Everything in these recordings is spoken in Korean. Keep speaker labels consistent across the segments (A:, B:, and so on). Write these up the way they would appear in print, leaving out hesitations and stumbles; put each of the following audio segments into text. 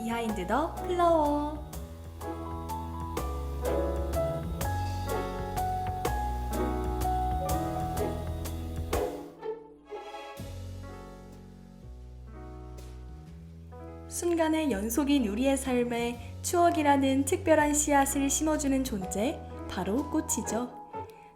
A: 비하인드 더 플라워. 순간의 연속인 우리의 삶에 추억이라는 특별한 씨앗을 심어주는 존재, 바로 꽃이죠.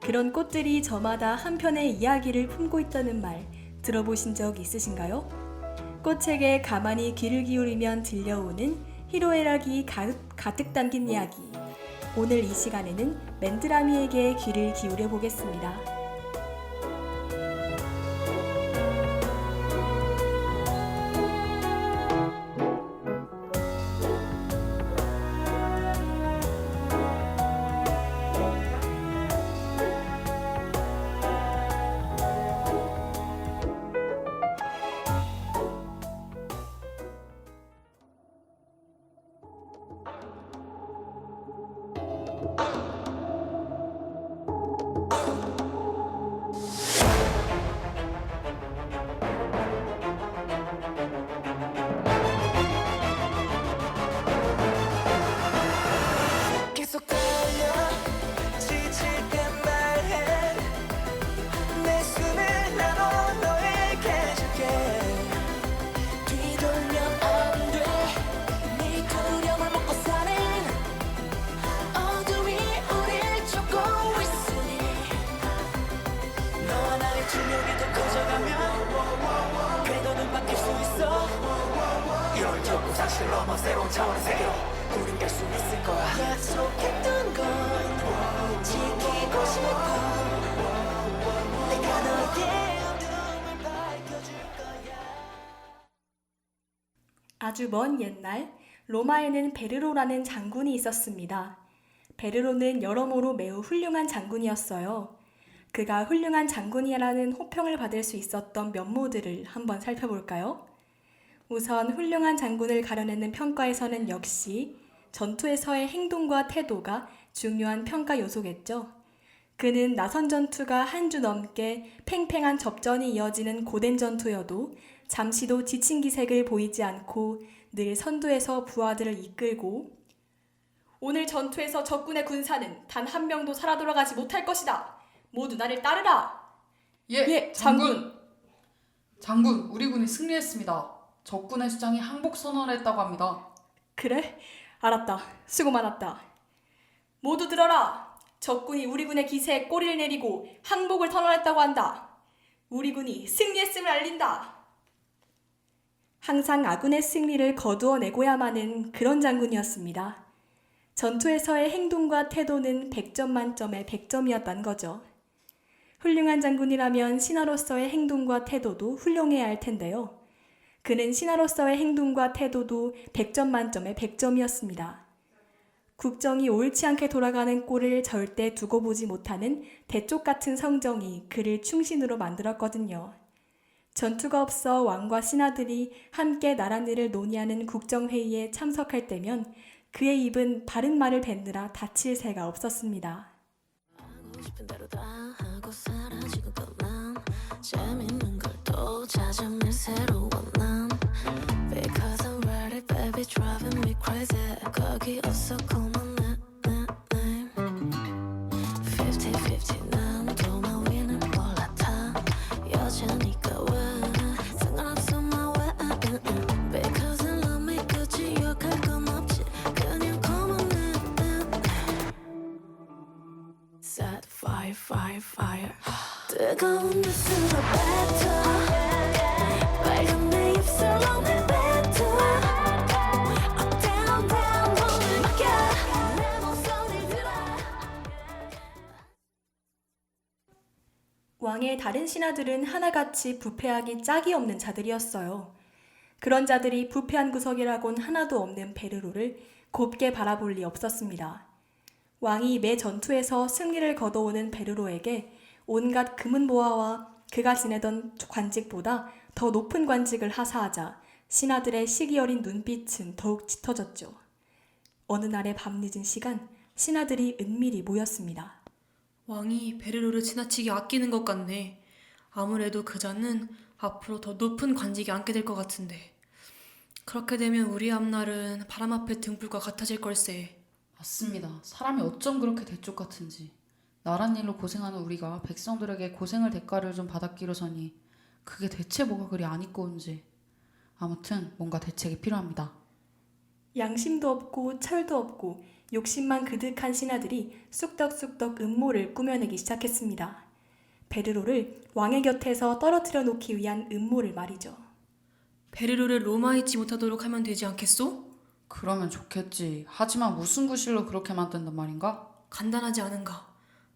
A: 그런 꽃들이 저마다 한편의 이야기를 품고 있다는 말 들어보신 적 있으신가요? 꽃에게 가만히 귀를 기울이면 들려오는 희로애락이 가득 담긴 이야기. 오늘 이 시간에는 맨드라미에게 귀를 기울여 보겠습니다.
B: 계속 달려 지칠 땐 말해 내 숨을 나눠 너에게 줄게 뒤돌면 안돼 네 두려움을 먹고 사는 어둠이 우릴 쫓고 있으니 너와 나의 중력이 더 커져가면 궤도는 바뀔 수 있어 이런 적고 사실 넘어 새로운 차원의 세계로 우린 갈 수 있을 거야. 약속했던 건 지키고 싶어. 내가 너의 어둠을 밝혀줄 거야.
A: 아주 먼 옛날 로마에는 베르로라는 장군이 있었습니다. 베르로는 여러모로 매우 훌륭한 장군이었어요. 그가 훌륭한 장군이라는 호평을 받을 수 있었던 면모들을 한번 살펴볼까요? 우선 훌륭한 장군을 가려내는 평가에서는 역시 전투에서의 행동과 태도가 중요한 평가 요소겠죠. 그는 나선 전투가 한 주 넘게 팽팽한 접전이 이어지는 고된 전투여도 잠시도 지친 기색을 보이지 않고 늘 선두에서 부하들을 이끌고 오늘 전투에서 적군의 군사는 단 한 명도 살아 돌아가지 못할 것이다. 모두 나를 따르라.
C: 예, 장군! 장군, 우리 군이 승리했습니다. 적군의 수장이 항복 선언을 했다고 합니다.
A: 그래? 알았다. 수고 많았다. 모두 들어라. 적군이 우리 군의 기세에 꼬리를 내리고 항복을 선언했다고 한다. 우리 군이 승리했음을 알린다. 항상 아군의 승리를 거두어내고야만 하는 그런 장군이었습니다. 전투에서의 행동과 태도는 100점 만점에 100점이었단 거죠. 훌륭한 장군이라면 신하로서의 행동과 태도도 훌륭해야 할 텐데요. 그는 신하로서의 행동과 태도도 100점 만점에 100점이었습니다. 국정이 옳지 않게 돌아가는 꼴을 절대 두고 보지 못하는 대쪽 같은 성정이 그를 충신으로 만들었거든요. 전투가 없어 왕과 신하들이 함께 나란 일을 논의하는 국정회의에 참석할 때면 그의 입은 바른 말을 뱉느라 다칠 새가 없었습니다.
D: 하고 싶은 대로 다 하고 사라지고 떠난 재밌는 걸 또 찾아 매 새로운 난 Because I'm ready baby driving me crazy 거기 없어 call my name 50-50 난 도마 위는 올라타 여자니까 왜 상관없어 my way Because I love me 끝이 욕할 건 없지 그냥 call my name Set fire fire fire 뜨거운 뉴스로 뱉어 빨간 내 입술로 내 뱉어 Up down down 몸을 맡겨 내 목소리를 들어
A: 왕의 다른 신하들은 하나같이 부패하기 짝이 없는 자들이었어요. 그런 자들이 부패한 구석이라곤 하나도 없는 베르로를 곱게 바라볼 리 없었습니다. 왕이 매 전투에서 승리를 거둬오는 베르로에게 온갖 금은보화와 그가 지내던 관직보다 더 높은 관직을 하사하자 신하들의 시기 어린 눈빛은 더욱 짙어졌죠. 어느 날의 밤늦은 시간 신하들이 은밀히 모였습니다.
E: 왕이 베르로를 지나치게 아끼는 것 같네. 아무래도 그자는 앞으로 더 높은 관직에 앉게 될 것 같은데. 그렇게 되면 우리 앞날은 바람 앞에 등불과 같아질 걸세.
C: 맞습니다. 사람이 어쩜 그렇게 대쪽 같은지. 나란 일로 고생하는 우리가 백성들에게 고생을 대가를 좀 받았기로서니 그게 대체 뭐가 그리 안 이꺼운지. 아무튼 뭔가 대책이 필요합니다.
A: 양심도 없고 철도 없고 욕심만 그득한 신하들이 쑥덕쑥덕 음모를 꾸며내기 시작했습니다. 베르로를 왕의 곁에서 떨어뜨려 놓기 위한 음모를 말이죠.
E: 베르로를 로마에 있지 못하도록 하면 되지 않겠소?
C: 그러면 좋겠지. 하지만 무슨 구실로 그렇게 만든단 말인가?
E: 간단하지 않은가?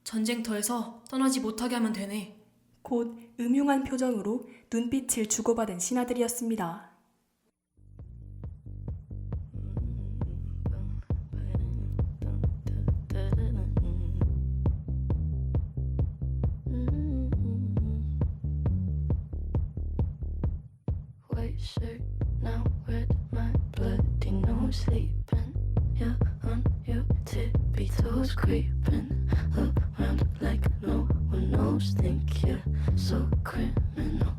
E: 전쟁터에서 떠나지 못하게 하면 되네.
A: 곧 음흉한 표정으로 눈빛을 주고받은 신하들이었습니다.
D: White shirt now red, my bloody nose sleeping. You're on your tippy toes, creeping around like no one knows. Think you're so criminal.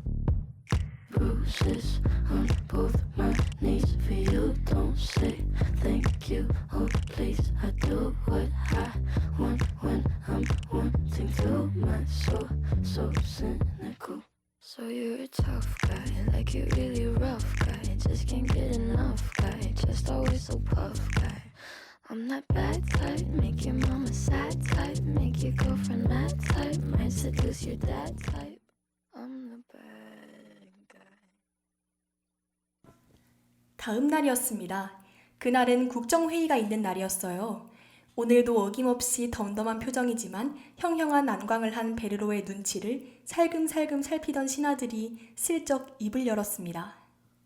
D: Bruises on both my knees for you. Don't say thank you. Oh please, I do what I want when I'm wanting to. My soul so cynical. So you're a tough guy, like you really rough guy. Just can't get enough guy, just always so puff guy. I'm that bad type, make your mama sad type, make your girlfriend mad type, might seduce your dad type. I'm the bad guy.
A: 다음 날이었습니다. 그날은 국정회의가 있는 날이었어요. 오늘도 어김없이 덤덤한 표정이지만 형형한 안광을 한 베르로의 눈치를 살금살금 살피던 신하들이 슬쩍 입을 열었습니다.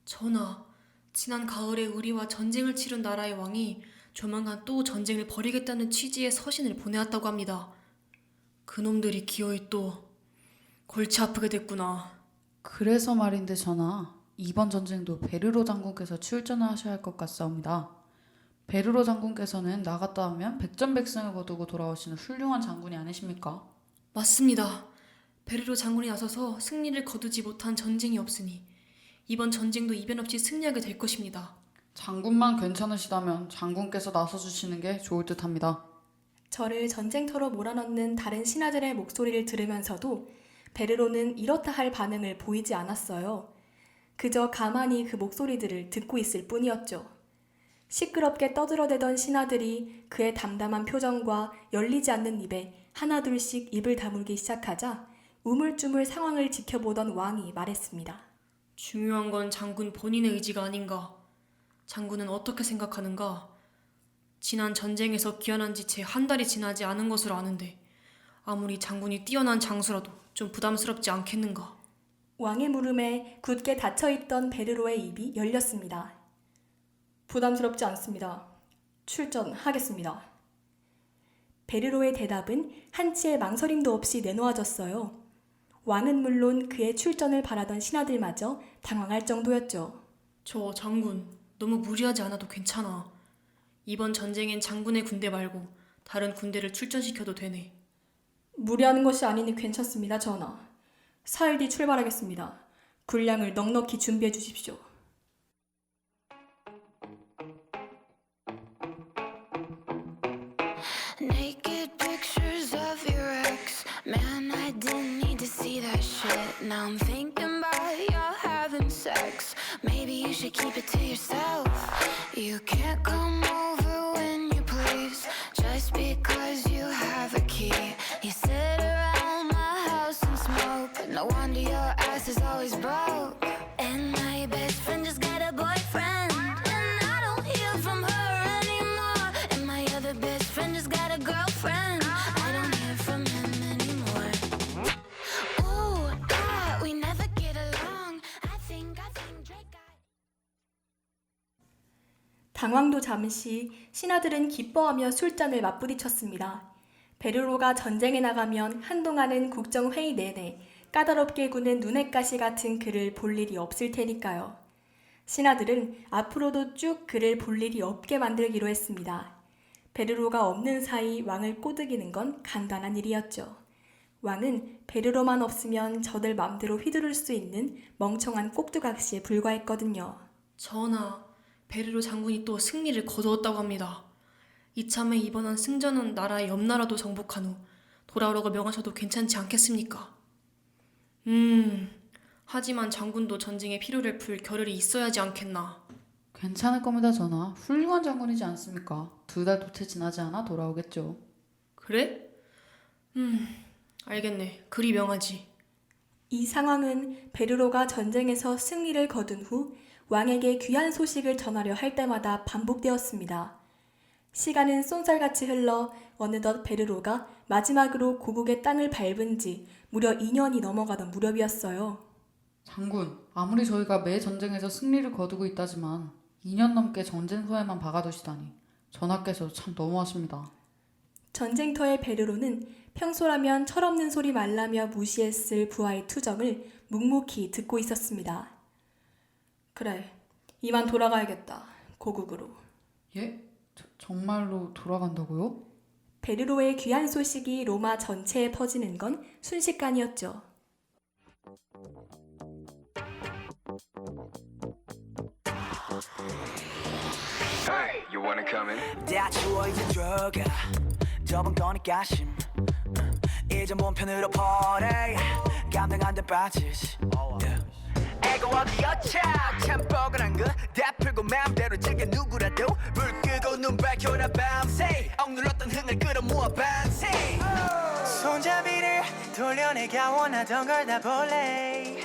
E: 전하, 지난 가을에 우리와 전쟁을 치른 나라의 왕이 조만간 또 전쟁을 벌이겠다는 취지의 서신을 보내왔다고 합니다. 그놈들이 기어이 또 골치 아프게 됐구나.
C: 그래서 말인데 전하, 이번 전쟁도 베르로 장군께서 출전을 하셔야 할 것 같사옵니다. 베르로 장군께서는 나갔다 하면 백전백승을 거두고 돌아오시는 훌륭한 장군이 아니십니까?
E: 맞습니다. 베르로 장군이 나서서 승리를 거두지 못한 전쟁이 없으니 이번 전쟁도 이변 없이 승리하게 될 것입니다.
C: 장군만 괜찮으시다면 장군께서 나서주시는 게 좋을 듯합니다.
A: 저를 전쟁터로 몰아넣는 다른 신하들의 목소리를 들으면서도 베르로는 이렇다 할 반응을 보이지 않았어요. 그저 가만히 그 목소리들을 듣고 있을 뿐이었죠. 시끄럽게 떠들어대던 신하들이 그의 담담한 표정과 열리지 않는 입에 하나둘씩 입을 다물기 시작하자 우물쭈물 상황을 지켜보던 왕이 말했습니다.
E: 중요한 건 장군 본인의 의지가 아닌가. 장군은 어떻게 생각하는가? 지난 전쟁에서 귀환한 지 채 한 달이 지나지 않은 것으로 아는데 아무리 장군이 뛰어난 장수라도 좀 부담스럽지 않겠는가?
A: 왕의 물음에 굳게 닫혀있던 베르로의 입이 열렸습니다. 부담스럽지 않습니다. 출전하겠습니다. 베르로의 대답은 한치의 망설임도 없이 내놓아졌어요. 왕은 물론 그의 출전을 바라던 신하들마저 당황할 정도였죠.
E: 저 장군, 너무 무리하지 않아도 괜찮아. 이번 전쟁엔 장군의 군대 말고 다른 군대를 출전시켜도 되네.
A: 무리하는 것이 아니니 괜찮습니다, 전하. 4일 뒤 출발하겠습니다. 군량을 넉넉히 준비해 주십시오.
D: Naked pictures of your ex. Man, I didn't need to see that shit. Now I'm thinking about y'all having sex. Maybe you should keep it to yourself. You can't come over when you please, just because you have a key. You sit around my house and smoke, but no wonder your ass is always broke. And my best friend just got a boyfriend, and I don't hear from her anymore. And my other best friend just got a girlfriend, I don't hear from him anymore. Ooh, God, we never get along. I think Drake got.
A: 당황도 잠시 신하들은 기뻐하며 술잔을 맞부딪혔습니다. 베르로가 전쟁에 나가면 한동안은 국정회의 내내 까다롭게 구는 눈엣가시 같은 그를 볼 일이 없을 테니까요. 신하들은 앞으로도 쭉 그를 볼 일이 없게 만들기로 했습니다. 베르로가 없는 사이 왕을 꼬드기는 건 간단한 일이었죠. 왕은 베르로만 없으면 저들 맘대로 휘두를 수 있는 멍청한 꼭두각시에 불과했거든요.
E: 전하, 베르로 장군이 또 승리를 거두었다고 합니다. 이참에 이번한 승전은 나라의 옆 나라도 정복한 후 돌아오라고 명하셔도 괜찮지 않겠습니까? 하지만 장군도 전쟁의 피로를 풀 겨를이 있어야지 않겠나.
C: 괜찮을 겁니다, 전하. 훌륭한 장군이지 않습니까? 2달도 채 지나지 않아 돌아오겠죠.
E: 그래? 알겠네. 그리 명하지.
A: 이 상황은 베르로가 전쟁에서 승리를 거둔 후 왕에게 귀한 소식을 전하려 할 때마다 반복되었습니다. 시간은 쏜살같이 흘러 어느덧 베르로가 마지막으로 고국의 땅을 밟은 지 무려 2년이 넘어가던 무렵이었어요.
C: 장군, 아무리 저희가 매 전쟁에서 승리를 거두고 있다지만 2년 넘게 전쟁터에만 박아두시다니 전하께서 참 너무하십니다.
A: 전쟁터의 베르로는 평소라면 철없는 소리 말라며 무시했을 부하의 투정을 묵묵히 듣고 있었습니다. 그래, 이만 돌아가야겠다. 고국으로.
C: 예? 정말로 돌아간다고요?
A: 베르로의 귀한 소식이 로마 전체에 퍼지는 건 순식간이었죠.
F: Hey, you wanna come in?
B: 다 치워 이제 들어가 저번 거니까 심 이제 몸 편으로 보내 감당 안 돼 빠지지 애가 어디였자 참 뻐근한 거 다 풀고 맘대로 즐겨 누구라도 불 끄고 눈 밝혀라 밤새 억눌렀던 흥을 끌어모아 밤새 손잡이를 돌려내가 원하던 걸 다 볼래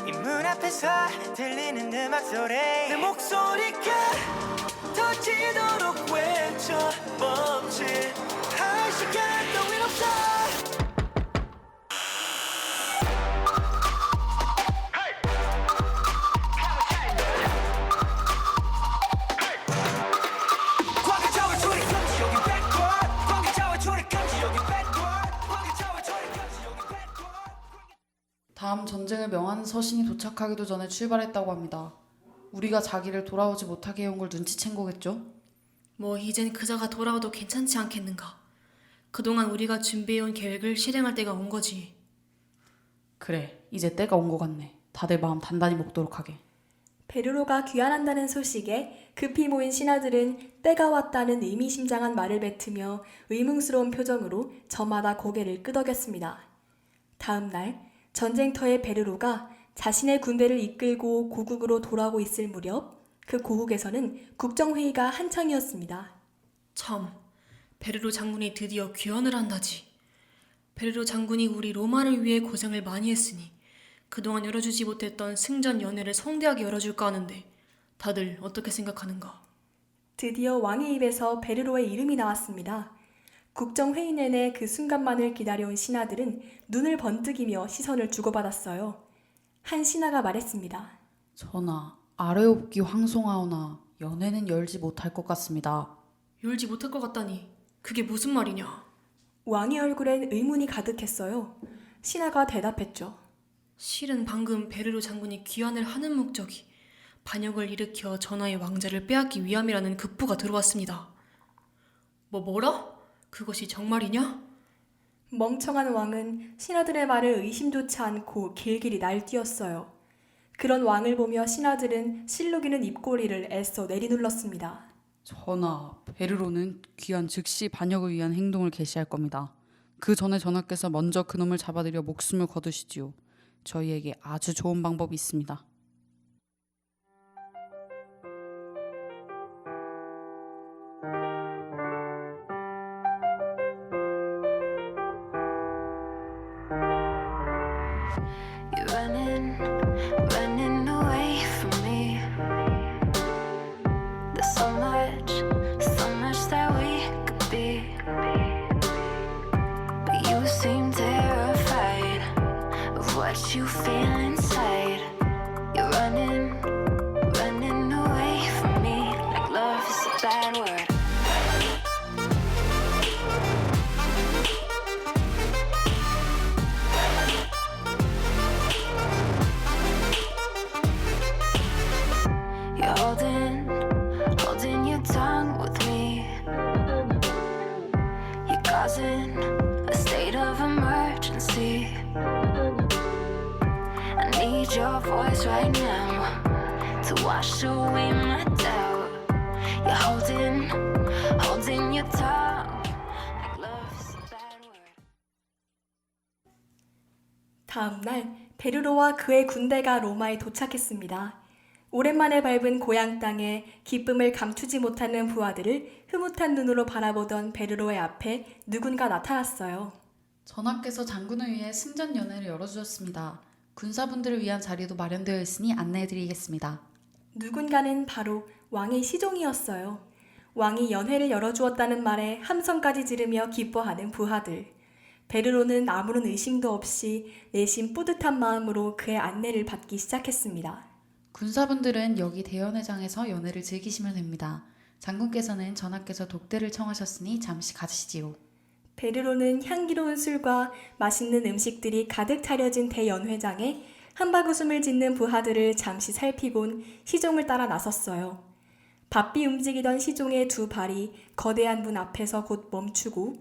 B: 이 문 앞에서 들리는 음악 소리 내 목소리가 터지도록 외쳐 멈칫할 시간 따윈 없어 광기차와 초리 금지 여기 backward 광기차와 초리 금지 여기 backward 광기차와 초리 금지 여기 backward
C: 다음 전쟁을 명하는 서신이 도착하기도 전에 출발했다고 합니다. 우리가 자기를 돌아오지 못하게 해온 걸 눈치챈 거겠죠?
E: 뭐 이젠 그자가 돌아와도 괜찮지 않겠는가. 그동안 우리가 준비해온 계획을 실행할 때가 온 거지.
C: 그래, 이제 때가 온 것 같네. 다들 마음 단단히 먹도록 하게.
A: 베르로가 귀환한다는 소식에 급히 모인 신하들은 때가 왔다는 의미심장한 말을 뱉으며 의문스러운 표정으로 저마다 고개를 끄덕였습니다. 다음 날 전쟁터의 베르로가 자신의 군대를 이끌고 고국으로 돌아오고 있을 무렵 그 고국에서는 국정회의가 한창이었습니다.
E: 참, 베르로 장군이 드디어 귀환을 한다지. 베르로 장군이 우리 로마를 위해 고생을 많이 했으니 그동안 열어주지 못했던 승전 연회를 성대하게 열어줄까 하는데 다들 어떻게 생각하는가?
A: 드디어 왕의 입에서 베르로의 이름이 나왔습니다. 국정회의 내내 그 순간만을 기다려온 신하들은 눈을 번뜩이며 시선을 주고받았어요. 한 신하가 말했습니다.
C: 전하, 아래옵기 황송하오나 연회는 열지 못할 것 같습니다.
E: 열지 못할 것 같다니 그게 무슨 말이냐?
A: 왕의 얼굴엔 의문이 가득했어요. 신하가 대답했죠.
E: 실은 방금 베르로 장군이 귀환을 하는 목적이 반역을 일으켜 전하의 왕자를 빼앗기 위함이라는 급보가 들어왔습니다. 뭐라? 그것이 정말이냐?
A: 멍청한 왕은 신하들의 말을 의심조차 않고 길길이 날뛰었어요. 그런 왕을 보며 신하들은 실룩이는 입꼬리를 애써 내리눌렀습니다.
C: 전하, 베르로는 귀환 즉시 반역을 위한 행동을 개시할 겁니다. 그 전에 전하께서 먼저 그놈을 잡아들여 목숨을 거두시지요. 저희에게 아주 좋은 방법이 있습니다.
D: You're running away from me. There's so much that we could be. But you seem terrified of what you feel inside. You're running away from me like love is a bad word. You're holding your tongue with me. You're causing a state of emergency. I need your voice right now to wash away my doubt. You're holding your tongue like love's a bad word.
A: 다음 날 베르로와 그의 군대가 로마에 도착했습니다. 오랜만에 밟은 고향 땅에 기쁨을 감추지 못하는 부하들을 흐뭇한 눈으로 바라보던 베르로의 앞에 누군가 나타났어요.
C: 전하께서 장군을 위해 승전 연회를 열어주셨습니다. 군사분들을 위한 자리도 마련되어 있으니 안내해드리겠습니다.
A: 누군가는 바로 왕의 시종이었어요. 왕이 연회를 열어주었다는 말에 함성까지 지르며 기뻐하는 부하들. 베르로는 아무런 의심도 없이 내심 뿌듯한 마음으로 그의 안내를 받기 시작했습니다.
C: 군사분들은 여기 대연회장에서 연회를 즐기시면 됩니다. 장군께서는 전하께서 독대를 청하셨으니 잠시 가시지요.
A: 베르로는 향기로운 술과 맛있는 음식들이 가득 차려진 대연회장에 한바구음을 짓는 부하들을 잠시 살피곤 시종을 따라 나섰어요. 바삐 움직이던 시종의 두 발이 거대한 문 앞에서 곧 멈추고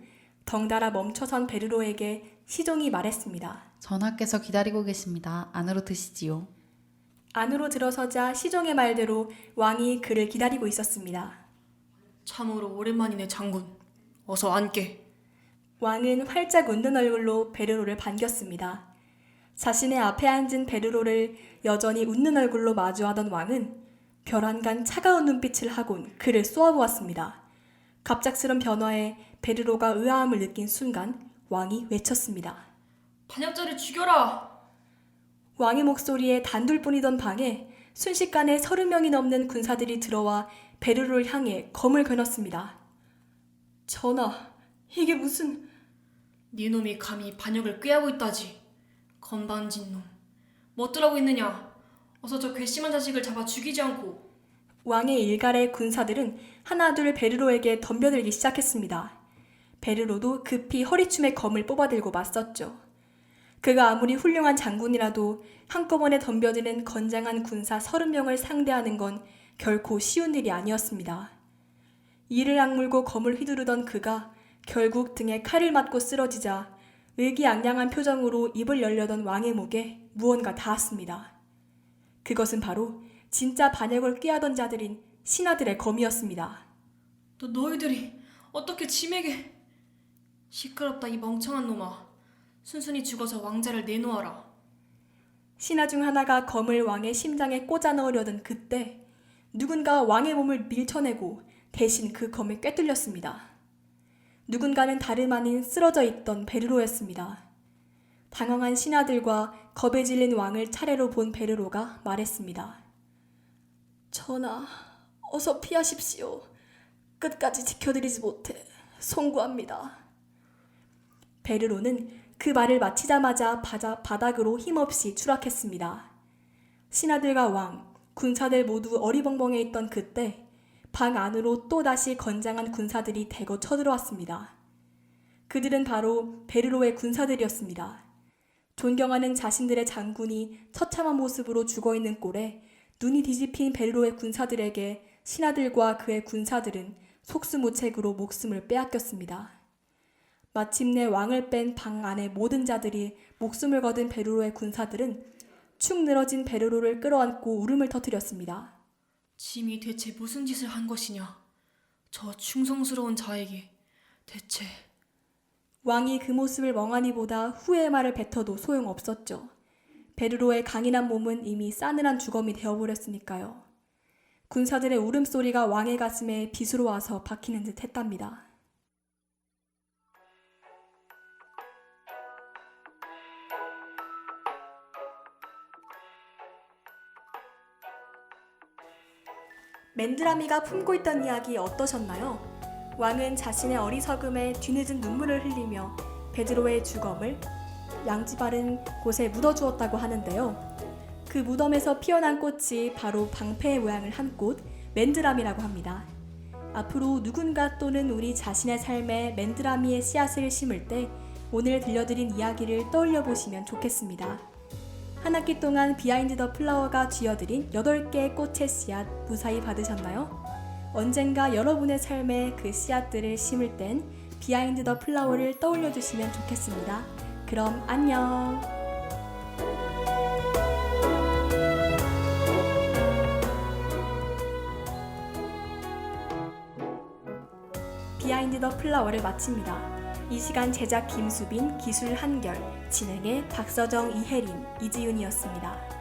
A: 덩달아 멈춰선 베르로에게 시종이 말했습니다.
C: 전하께서 기다리고 계십니다. 안으로 드시지요.
A: 안으로 들어서자 시종의 말대로 왕이 그를 기다리고 있었습니다.
E: 참으로 오랜만이네 장군. 어서 앉게.
A: 왕은 활짝 웃는 얼굴로 베르로를 반겼습니다. 자신의 앞에 앉은 베르로를 여전히 웃는 얼굴로 마주하던 왕은 별안간 차가운 눈빛을 하곤 그를 쏘아보았습니다. 갑작스런 변화에 베르로가 의아함을 느낀 순간 왕이 외쳤습니다.
E: 반역자를 죽여라!
A: 왕의 목소리에 단둘뿐이던 방에 순식간에 30명이 넘는 군사들이 들어와 베르로를 향해 검을 겨눴습니다. 전하, 이게 무슨...
E: 네 놈이 감히 반역을 꾀하고 있다지. 건반진 놈. 뭐 어쩌라고 있느냐. 어서 저 괘씸한 자식을 잡아 죽이지 않고.
A: 왕의 일갈의 군사들은 하나둘 베르로에게 덤벼들기 시작했습니다. 베르로도 급히 허리춤에 검을 뽑아들고 맞섰죠. 그가 아무리 훌륭한 장군이라도 한꺼번에 덤벼드는 건장한 군사 30명을 상대하는 건 결코 쉬운 일이 아니었습니다. 이를 악물고 검을 휘두르던 그가 결국 등에 칼을 맞고 쓰러지자 의기양양한 표정으로 입을 열려던 왕의 목에 무언가 닿았습니다. 그것은 바로 진짜 반역을 꾀하던 자들인 신하들의 검이었습니다.
E: 너희들이 어떻게 짐에게... 시끄럽다 이 멍청한 놈아. 순순히 죽어서 왕자를 내놓아라.
A: 신하 중 하나가 검을 왕의 심장에 꽂아 넣으려던 그때 누군가 왕의 몸을 밀쳐내고 대신 그 검을 꿰뚫렸습니다. 누군가는 다름 아닌 쓰러져 있던 베르로였습니다. 당황한 신하들과 겁에 질린 왕을 차례로 본 베르로가 말했습니다. 전하, 어서 피하십시오. 끝까지 지켜드리지 못해 송구합니다. 베르로는 그 말을 마치자마자 바닥으로 힘없이 추락했습니다. 신하들과 왕, 군사들 모두 어리벙벙해 있던 그때 방 안으로 또다시 건장한 군사들이 대거 쳐들어왔습니다. 그들은 바로 베르로의 군사들이었습니다. 존경하는 자신들의 장군이 처참한 모습으로 죽어있는 꼴에 눈이 뒤집힌 베르로의 군사들에게 신하들과 그의 군사들은 속수무책으로 목숨을 빼앗겼습니다. 마침내 왕을 뺀 방 안의 모든 자들이 목숨을 거둔 베르로의 군사들은 축 늘어진 베르로를 끌어안고 울음을 터뜨렸습니다.
E: 짐이 대체 무슨 짓을 한 것이냐. 저 충성스러운 자에게 대체...
A: 왕이 그 모습을 멍하니 보다 후회의 말을 뱉어도 소용없었죠. 베르로의 강인한 몸은 이미 싸늘한 주검이 되어버렸으니까요. 군사들의 울음소리가 왕의 가슴에 빗으로 와서 박히는 듯 했답니다. 맨드라미가 품고 있던 이야기 어떠셨나요? 왕은 자신의 어리석음에 뒤늦은 눈물을 흘리며 베드로의 주검을 양지 바른 곳에 묻어주었다고 하는데요. 그 무덤에서 피어난 꽃이 바로 방패의 모양을 한 꽃, 맨드라미라고 합니다. 앞으로 누군가 또는 우리 자신의 삶에 맨드라미의 씨앗을 심을 때 오늘 들려드린 이야기를 떠올려 보시면 좋겠습니다. 한 학기 동안 비하인드 더 플라워가 쥐어드린 8개의 꽃의 씨앗 무사히 받으셨나요? 언젠가 여러분의 삶에 그 씨앗들을 심을 땐 비하인드 더 플라워를 떠올려 주시면 좋겠습니다. 그럼 안녕! 비하인드 더 플라워를 마칩니다. 이 시간 제작 김수빈, 기술 한결, 진행의 박서정, 이혜린, 이지윤이었습니다.